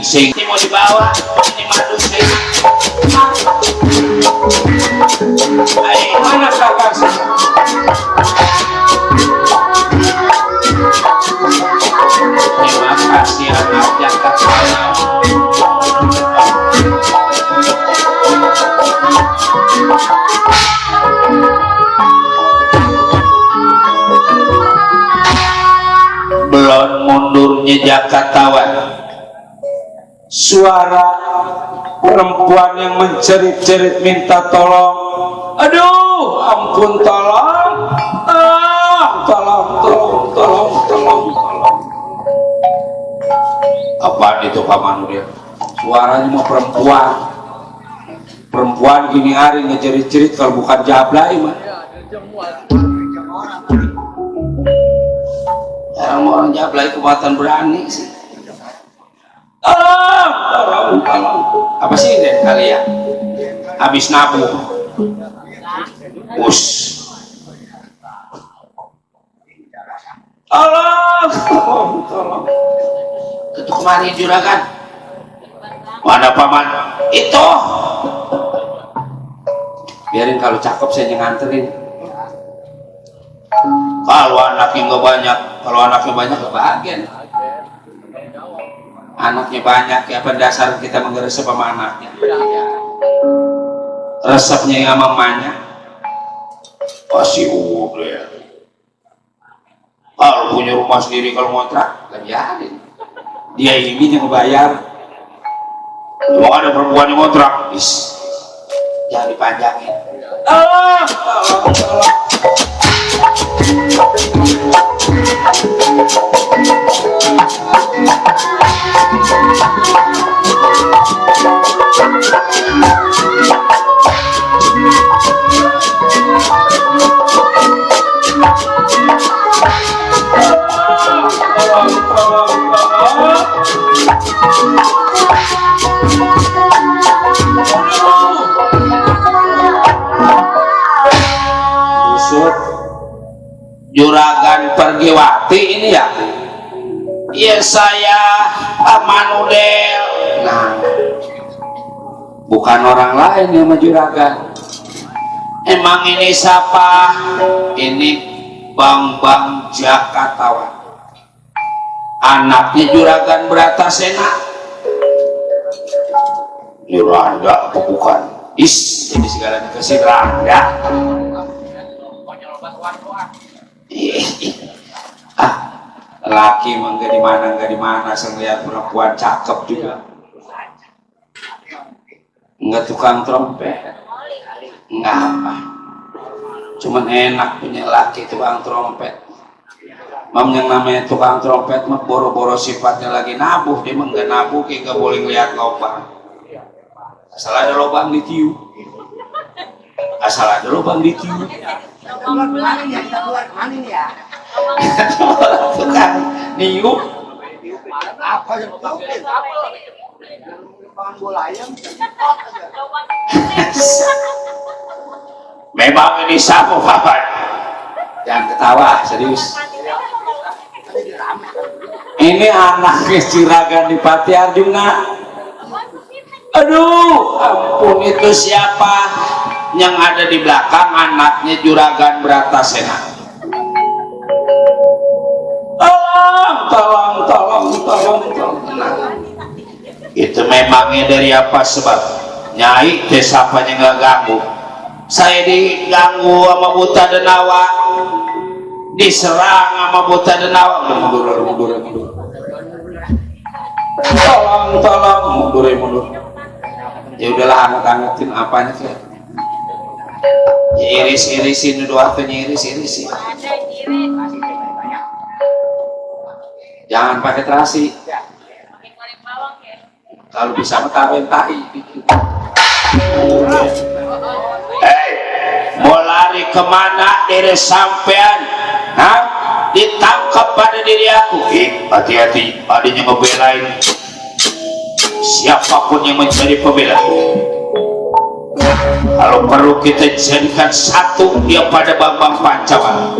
sing ini mau dibawa ini madu sing ayo mana kakak sih terima kasih anak yang kakak belum mundurnya Jakatawan suara perempuan yang mencerit-cerit minta tolong. Aduh, ampun tolong. Tolong. Apaan itu paman dia? Suaranya mau perempuan. Perempuan gini hari ngejerit-jerit kalau bukan jablay mah. Orang jablay kekuatan berani sih. Tolong. Apa sih Den kali ya? Habis nabung. Us. Tolong. Itu kemarin juragan. Mana paman? Itu. Biarin kalau cakep saya nganterin. Kalau anaknya nggak banyak, kebahagiaan. Anaknya banyak ya pendasar kita mengresep sama anaknya. Resepnya yang mamanya pasti udah ya. Kalau punya rumah sendiri kalau ngontrak gak biarin. Dia ini yang bayar. Cuma ada perempuan yang ngontrak, jangan dipanjangin. Tolong. Juragan Pergiwati ini ya. Iya saya Amanudel. Nah, bukan orang lain yang sama juragan. Emang ini siapa? Ini Bang Jakatawan. Anaknya Juragan Bratasena. Randa apa bukan? Jadi segala dikasih Randa. Laki emang gak di mana saya lihat perempuan cakep juga. Enggak tukang trompet, enggak apa, cuman enak punya laki tukang trompet. Mam yang namanya tukang trompet mah boro-boro sifatnya lagi nabuh, dia mah nggak nabuh, kayak nggak boleh lihat lubang. Asal ada lubang ditiup. Tukang niup. Apa yang tahu? Memang ini sapu papan. Jangan ketawa, serius. Ini anaknya Juragan Dipati Arjuna. Aduh, ampun, itu siapa yang ada di belakang? Anaknya Juragan Bratasena. Tolong. Itu memangnya dari apa sebab? Nyai desapanya nggak ganggu. Saya diganggu sama buta denawa, diserang sama buta denawa. Mundur. Tolong, mundur. Ya udahlah, anget-angetin apanya sih? Ya iris-irisin dua hatunya iris-irisin. Jangan pakai terasi. Kalau bisa taruhin tahi. Mau lari kemana diri sampean? Ditangkap pada diri aku. Hati-hati, adanya ngebelain. Siapapun yang mencari pembela, kalau perlu kita jadikan satu dia pada Bambang Pancawala.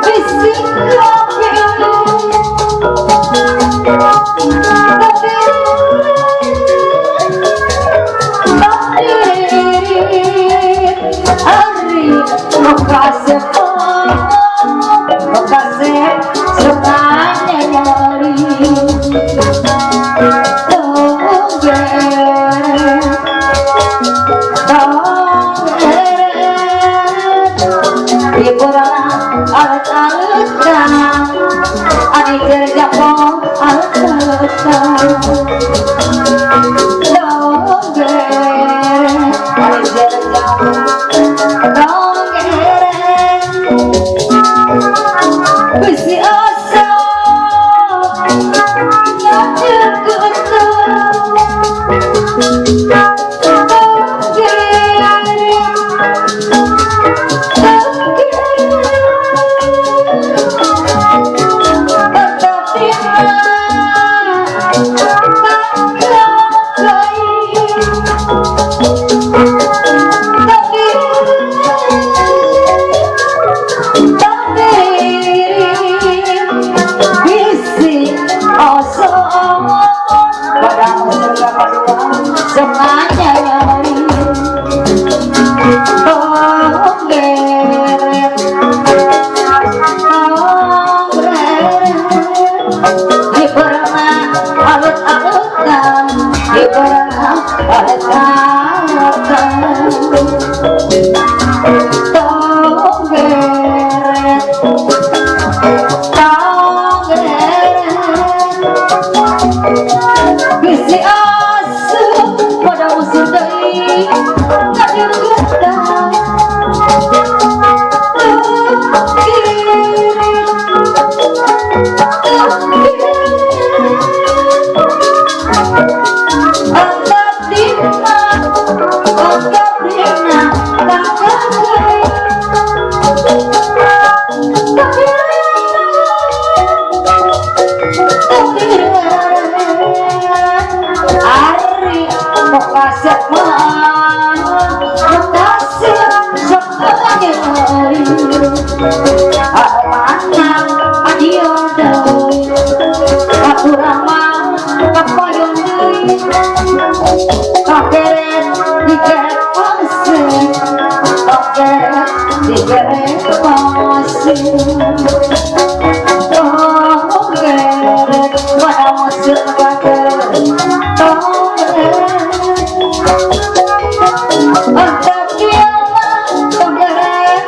Bismillah. semuanya Bisi asu pada usul dari kadir kita anggap dina Ari kasih mana adioda aku ramah kapoyon kakeret dikeret pasir kakeret dikeret pasir kakeret mana masuk kakeret Antap dia kakeret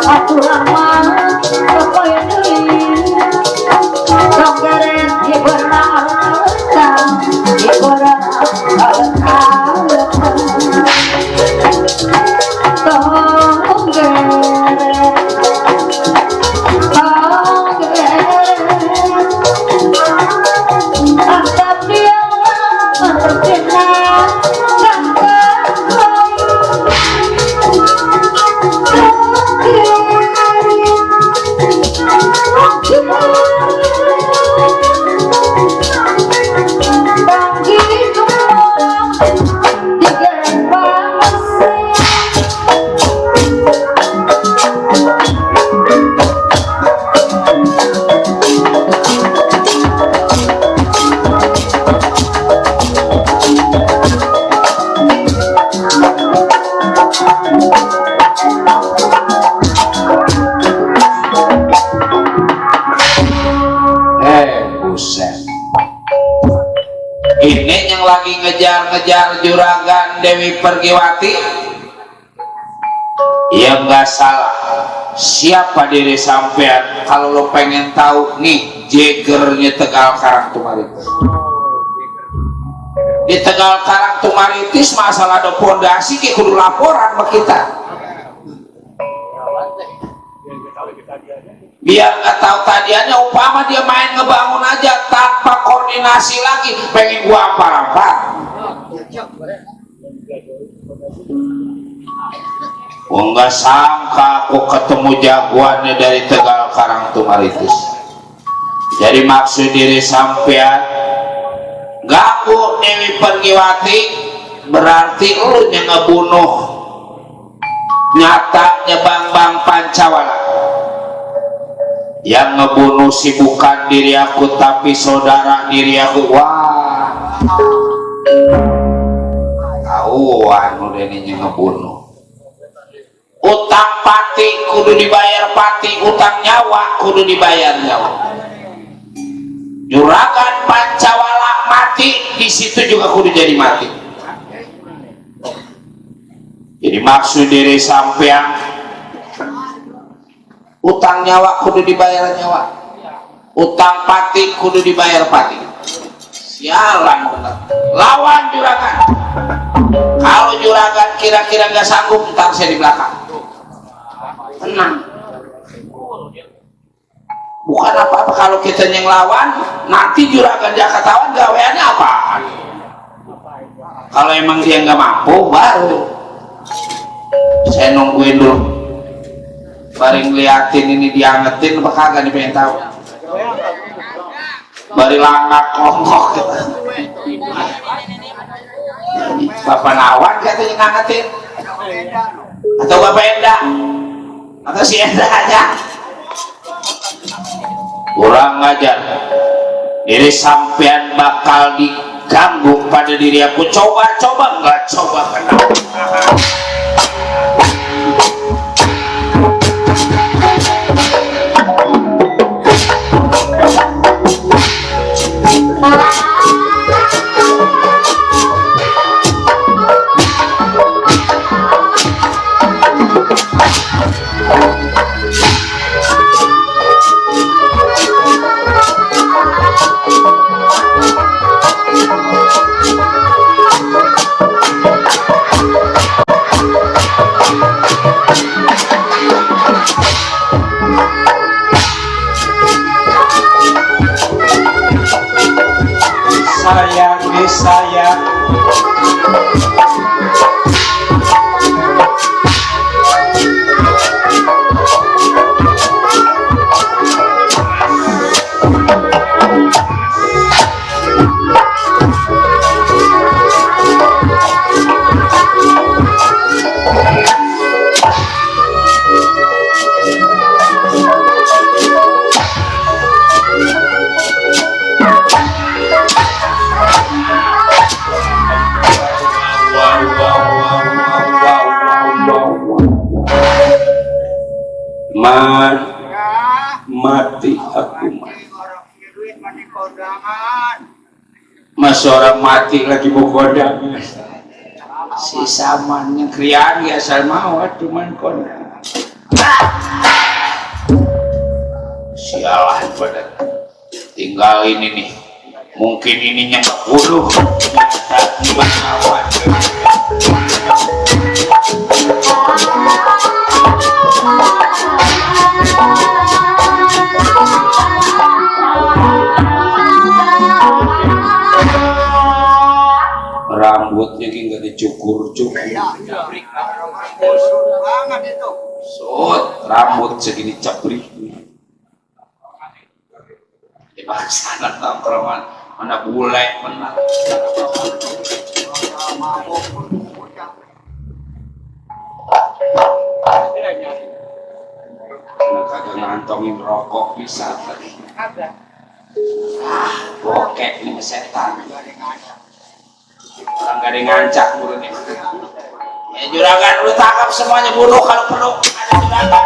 aku ramah kepoyon deui kakeret dibernah alatan dibernah alatan antap dia antap dia ini yang lagi ngejar-ngejar juragan Dewi Pergiwati ya nggak salah. Siapa diri sampean kalau lo pengen tahu nih jegernya Tegal Karang Tumaritis. Di Tegal Karang Tumaritis masalah ada pondasi kayak kudu laporan sama kita biar nggak tahu tadiannya. Umpama dia main ngebangun aja tanpa koordinasi lagi pengen gua apa-apa gua nggak sangka aku ketemu jagoannya dari Tegal Karang Tumaritis. Jadi maksud diri sampean ganggu Dewi Pergiwati berarti lu yang ngebunuh nyatanya Bambang Pancawala. Yang ngebunuh si bukan diri aku tapi saudara diri aku. Wah tahuan udah ini ngebunuh. Utang pati kudu dibayar pati, utang nyawa kudu dibayar nyawa. Juragan Pancawala mati di situ juga kudu jadi mati. Jadi maksud diri sampean utang nyawa kudu dibayar nyawa, utang pati kudu dibayar pati. Sialan bener. Lawan juragan. Kalau juragan kira-kira nggak sanggup, ntar saya di belakang. tenang. Bukan apa-apa kalau kita yang lawan, nanti juragan dia ketahuan gaweannya apaan. Kalau emang dia nggak mampu, baru saya nungguin dulu. Baring liatin ini diangetin, apa kagak nih pengen tahu. Bari langak kongkok gitu. Bapak Nawan katanya ngangetin, atau Bapak Enda, atau si Enda aja. Kurang ajar. Jadi sampean bakal diganggu pada diri aku. Coba nggak coba kenapa? Sayang mati aku mas orang mati lagi mau kodam si samannya krian ya asal mau cuman kodam sialan pada tinggal ini nih mungkin ininya ngebunuh rambutnya nggak dicukur-cukur sot rambut segini capri di sana tongkrongan mana bule mana kagak ngantongin rokok bisa tadi bokek ini setan orang gak ada ngancak burunya ya juragan lu tangkap semuanya buruh kalau perlu ada juragan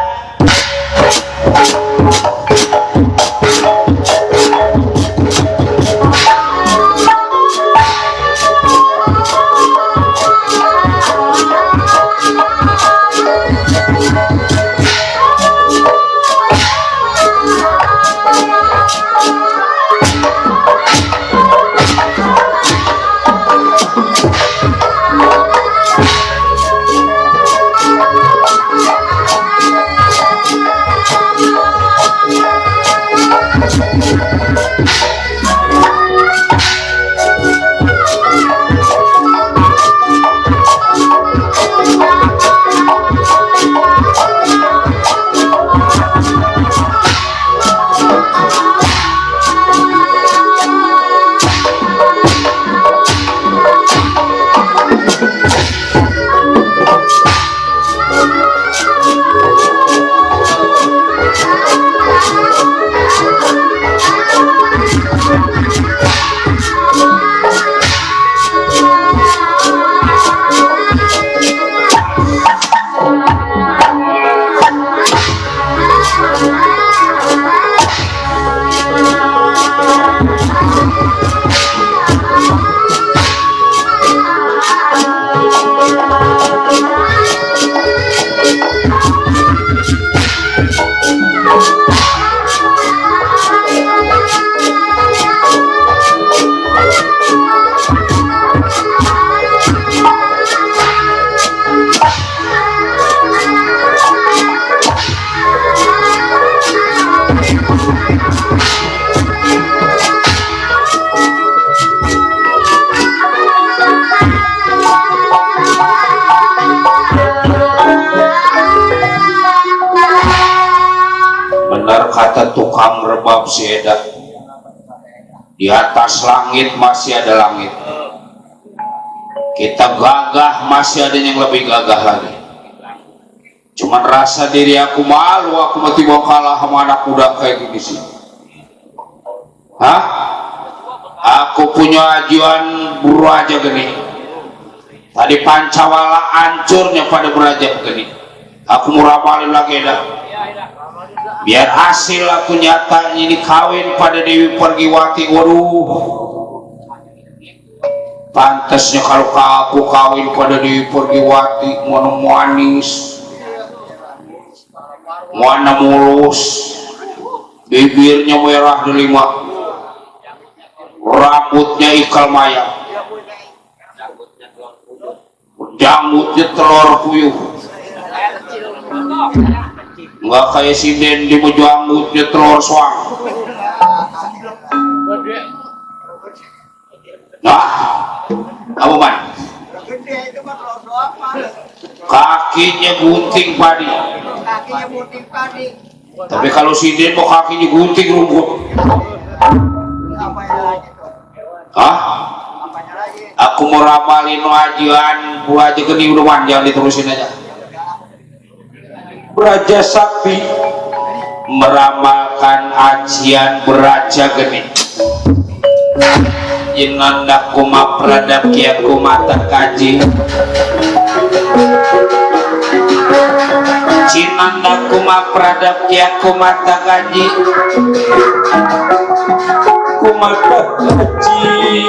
benar kata tukang rebab si Eda, di atas langit masih ada langit. Kita gagah, masih ada yang lebih gagah lagi. Cuman rasa diri aku malu, aku mati mau kalah sama anak muda kayak gini sih. Hah? Aku punya ajuan buru aja gini. Tadi Pancawala hancurnya pada beraja begini. Aku mau ramalin lagi dah. Biar hasil aku nyata ini kawin pada Dewi Pergiwati. Waduh. Pantasnya kalau aku kawin pada Dewi Pergiwati, mana manis, mana mulus, bibirnya merah delima, rambutnya ikal mayang, janggutnya telur puyuh. Nggak kayak si Dendi mau janggutnya telur suang. Nah, apa man? Kakinya gunting padi. Tapi kalau si Den mau kakinya gunting rumput. Hah? Aku mau ramalin wajian buah aja geni udah jangan diterusin aja. Raja Sakti meramalkan ajian beraja geni. Jinanda kuma pradap kiat kuma terkaji, Jinanda kuma pradap kiat kuma terkaji, kuma terkaji.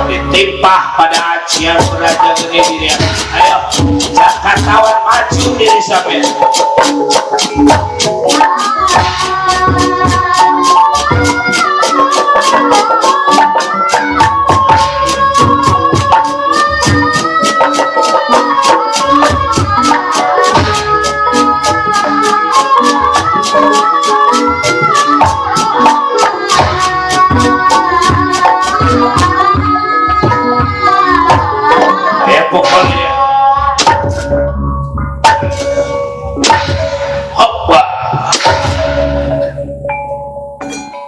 Ditimpah pada ajian beraja gede diri. Ayo, kawan maju diri sampai. Ya pokoknya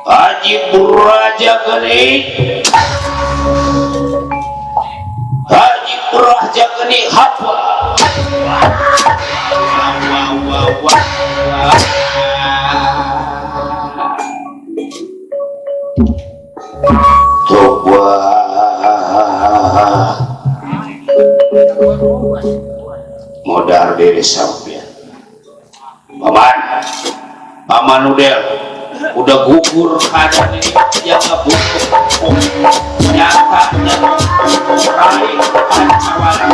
Haji Beraja Geni, Haji Beraja Geni apa? Coba modal diri sampean. Paman Udel udah gugur keadaan ini yang ngebunuh nyatanya raih Pancawala.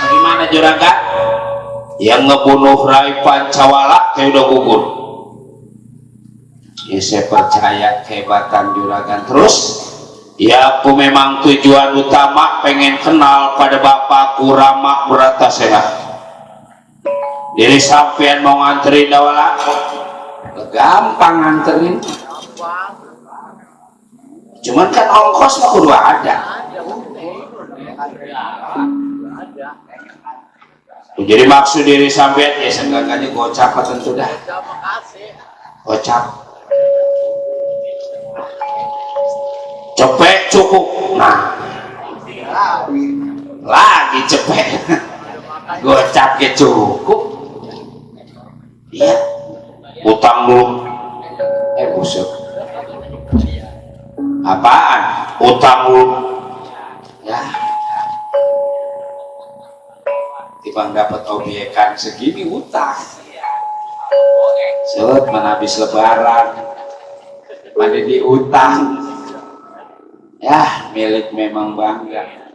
Bagaimana Juraga? Yang ngebunuh Rai Pancawala kayak udah gugur. Ya saya percaya kehebatan Juragan. Terus ya aku memang tujuan utama pengen kenal pada bapakku Rama Bratasena. Jadi sampean mau nganterin dawala gampang nganterin, cuman kan ongkos mah kudu ada. Jadi maksud diri sampean ya seenggaknya gocap tentu dah, gocap cepet cukup. Nah lagi cepet gocap ke cukup. Iya utang dulu. Busuk apaan utang dulu ya. Timbang dapat obyekan segini utang set mana habis lebaran mana diutang ya. Milik memang bangga.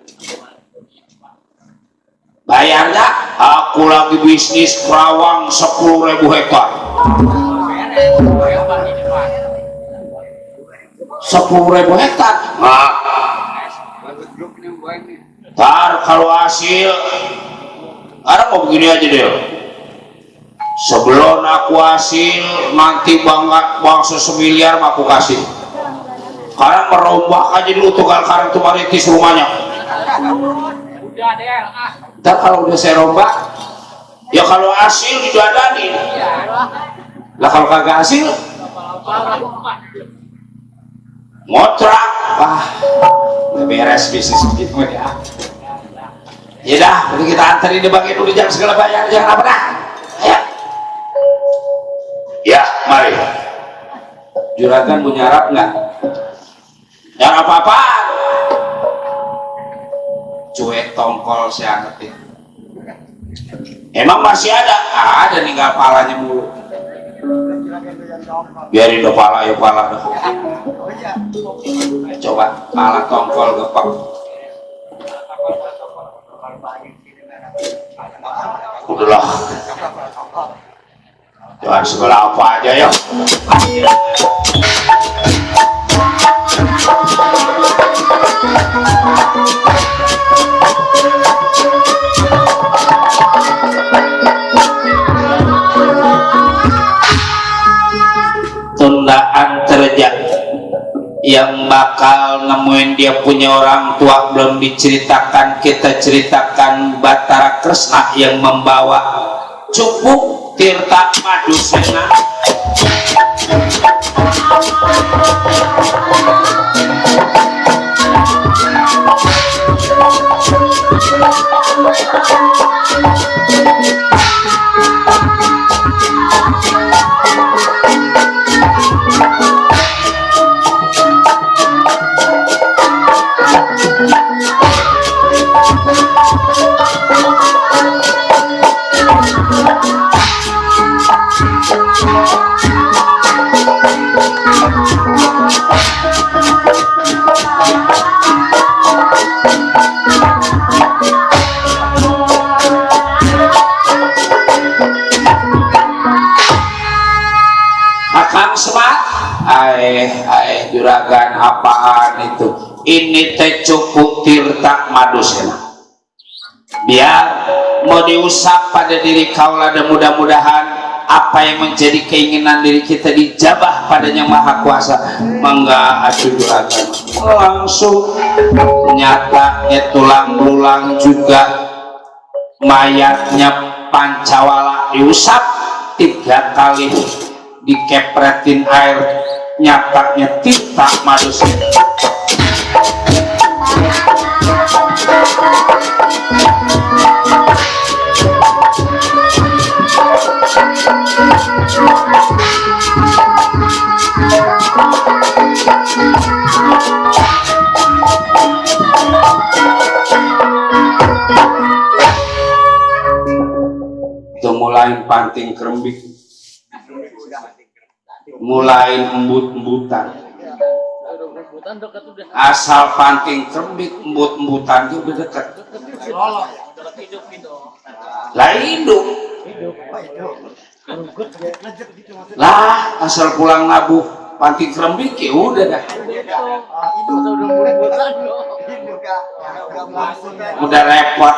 Bayarnya aku lagi bisnis kerawang 10.000 hektar. 10.000 hektar. Nah, Tar kalau hasil ada mau begini aja deh, sebelum aku hasil nanti bangsa semiliar aku kasih, karena merombak aja dulu tukang karang tuh maritis rumahnya. Udah deh, Ntar kalau udah saya rombak ya kalau hasil didadanin lah, kalau kagak hasil ngotrak. Wah, udah beres bisnis begitu ya. Ya dah, udah kita anterin di bagian dulu, jangan segala bayar, jangan apa dah. Ayo. Ya, mari. Juragan mau nyarap nggak? Jangan apa-apa. Cuek tongkol saya angetin. Emang masih ada? Ada ninggal palanya mulu. Biarin do pala, ya pala dah. Coba pala tongkol gepek. Udahlah. Jangan segala apa aja ya. Tundaan kerja yang bakal nemuin dia punya orang tua belum diceritakan, kita ceritakan Batara Kresna yang membawa Cupuk Tirta Madusena. Akang Semat, juragan apaan itu? Ini teh Cupuk Tirta Madusena. Biar mau diusap pada diri kaula, dan mudah-mudahan apa yang menjadi keinginan diri kita dijabah pada Yang Maha Kuasa. Mangga atuh juragan langsung nyatanya tulang belulang juga mayatnya Pancawala diusap 3 kali, dikepretin air, nyatanya Tirta Madusena. Itu mulai panting kerembik, mulai embut-embutan. Asal panting kerembik, embut-embutan itu udah dekat. Lah hidup. Lah asal pulang nabuh panting kerembik ya udah dah. Udah repot.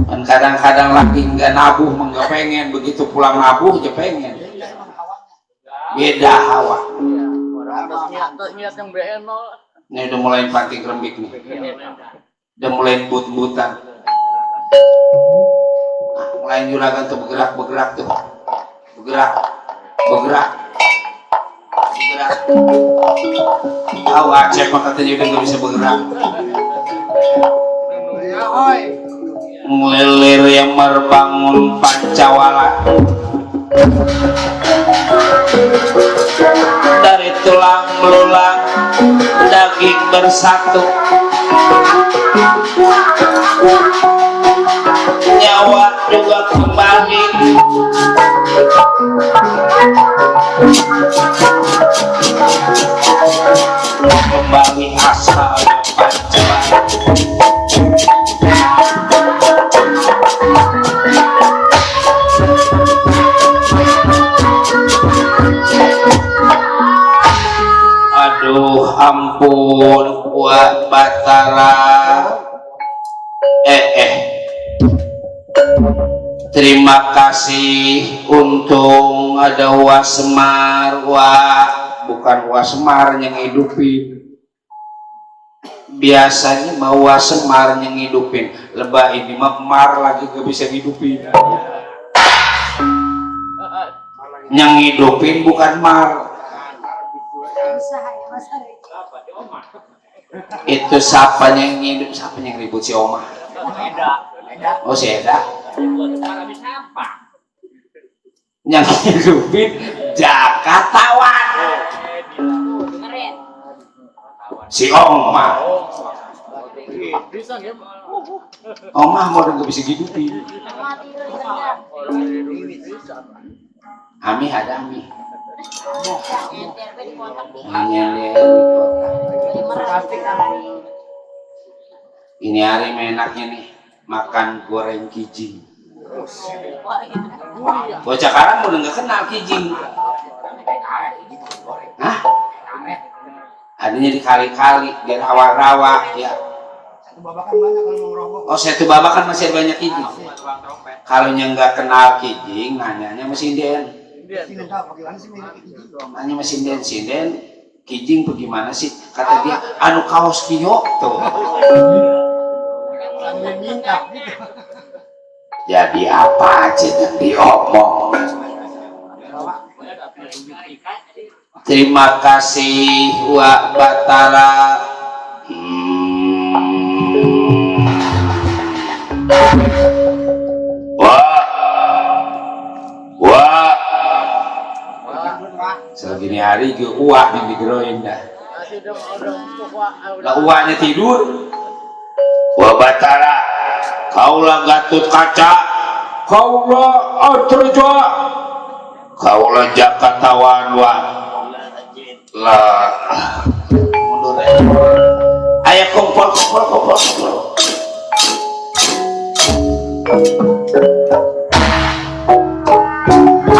Dan kadang-kadang lagi nggak nabuh, nggak pengen, begitu pulang nabuh aja pengen. Beda hawa. Ini udah mulai panting kerembik nih, udah mulai but-butan. Nah, mulai juragan tuh bergerak tuh, bergerak. Tahu Aceh mah katanya udah nggak bisa bergerak. Ngelilir yang merbangun Pancawala dari tulang belulang daging bersatu, nyawa juga kembali. Kembali asal Pancawala. Aduh ampun. nuhun wa batara terima kasih untung ada Wa Semar bukan Wa Semar yang ngidupin biasanya mau Wa Semar yang ngidupin lebah ini mah Mar lagi gak bisa ngidupin yang ngidupin bukan Mar itu siapa yang ngidup siapa yang ribut si Oma oh si Eda yang ngidupin Jakatawan si Oma Oma mau gak bisa ngidupin Ami ada Ami ini hari enaknya nih makan goreng kijing bocah sekarang udah nggak kenal kijing hah adanya di kali-kali di rawa-rawa ya oh satu babakan masih banyak kijing kalau yang nggak kenal kijing nanyanya masih Den nanya masih sinden kijing bagaimana sih kata dia anu kaos kiyo tuh jadi apa aja yang diomong terima kasih Wa Batara segini hari ke uak yang digeroin dah lah uaknya tidur Wa Batara kaulah Gatut Kaca kaulah Atreja kaulah Jakatawan wa lah mundur ayo kumpul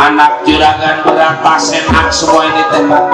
anak juragan berantas enak semua ini teman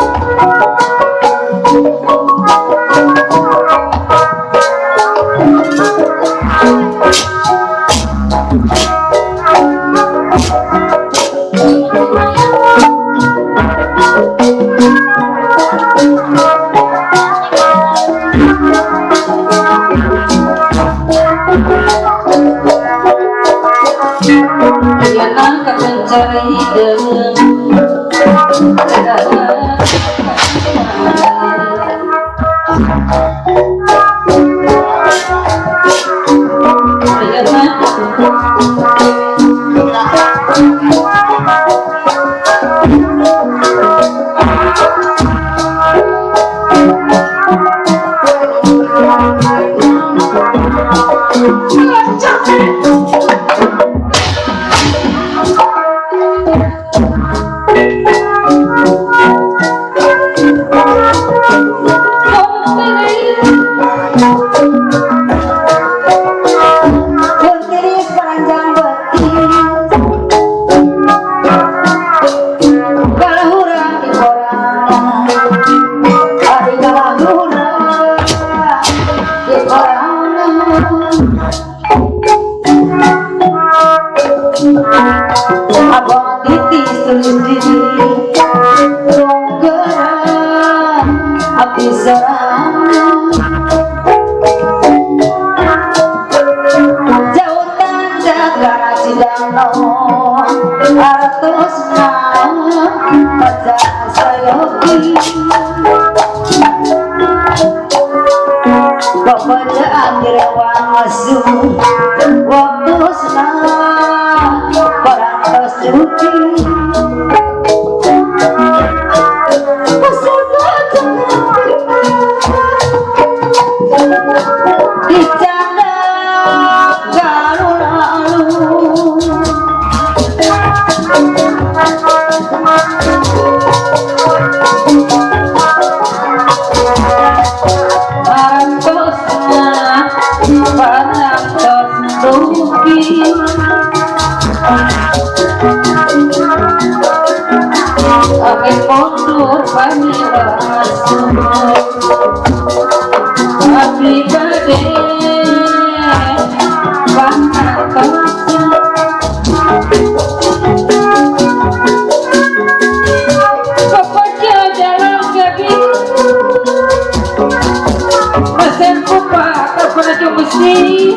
Masampo pa kapag kumisi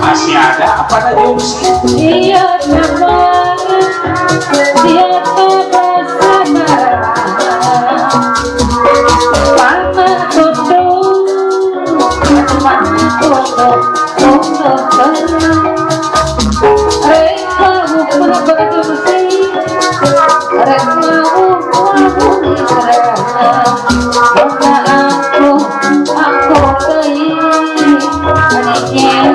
masih ada apa ada jungsi? Iya teman, dia terbersama mana tutup, mana tutup, reka bukan berjumsi, reka bukan berjumsi, aku kei, anehnya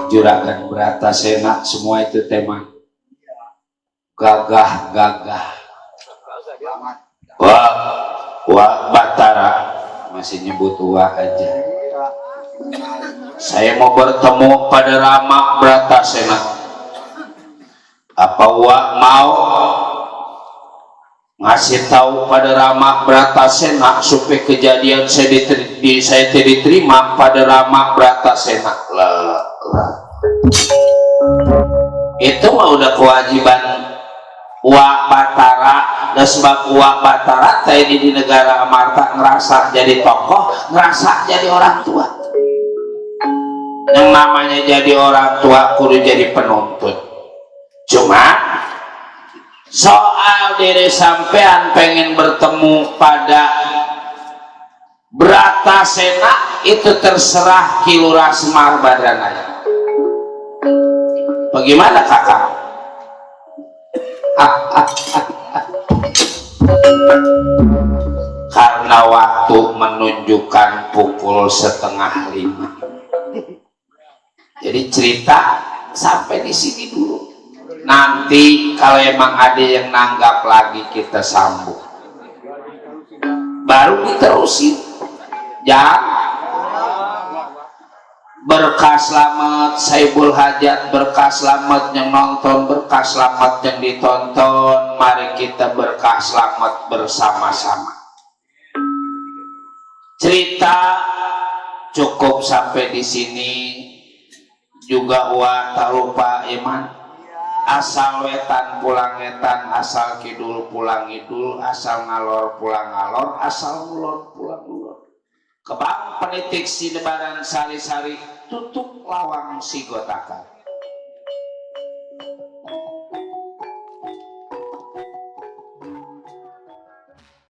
juragan Bratasena, semua itu tema gagah wah Batara masih nyebut wah aja. Saya mau bertemu pada Rama Bratasena, apa wah mau ngasih tahu pada Rama Bratasena supaya kejadian saya diterima pada Rama Bratasena lah. Itu mah udah kewajiban Wak Batara, dan sebab Wak Batara tadi di negara Amarta ngerasa jadi tokoh, ngerasa jadi orang tua. Yang namanya jadi orang tua kudu jadi penuntut. Cuma soal diri sampean pengen bertemu pada Bratasena itu terserah Kilurah Semar Badranaya. Bagaimana kakak? Karena waktu menunjukkan pukul 4:30. Jadi cerita sampai di sini dulu. Nanti kalau emang ada yang nanggap lagi kita sambung. Baru diterusin. Jangan berkah selamat Saibul Hajat, berkah selamat yang nonton, berkah selamat yang ditonton. Mari kita berkah selamat bersama-sama. cerita cukup sampai di sini. Juga tak lupa iman, asal wetan pulang wetan, asal kidul pulang kidul, asal ngalor pulang ngalor, asal ngulon pulang ngulon. Kebang penitik si lebaran sari-sari tutup lawang si gotakan.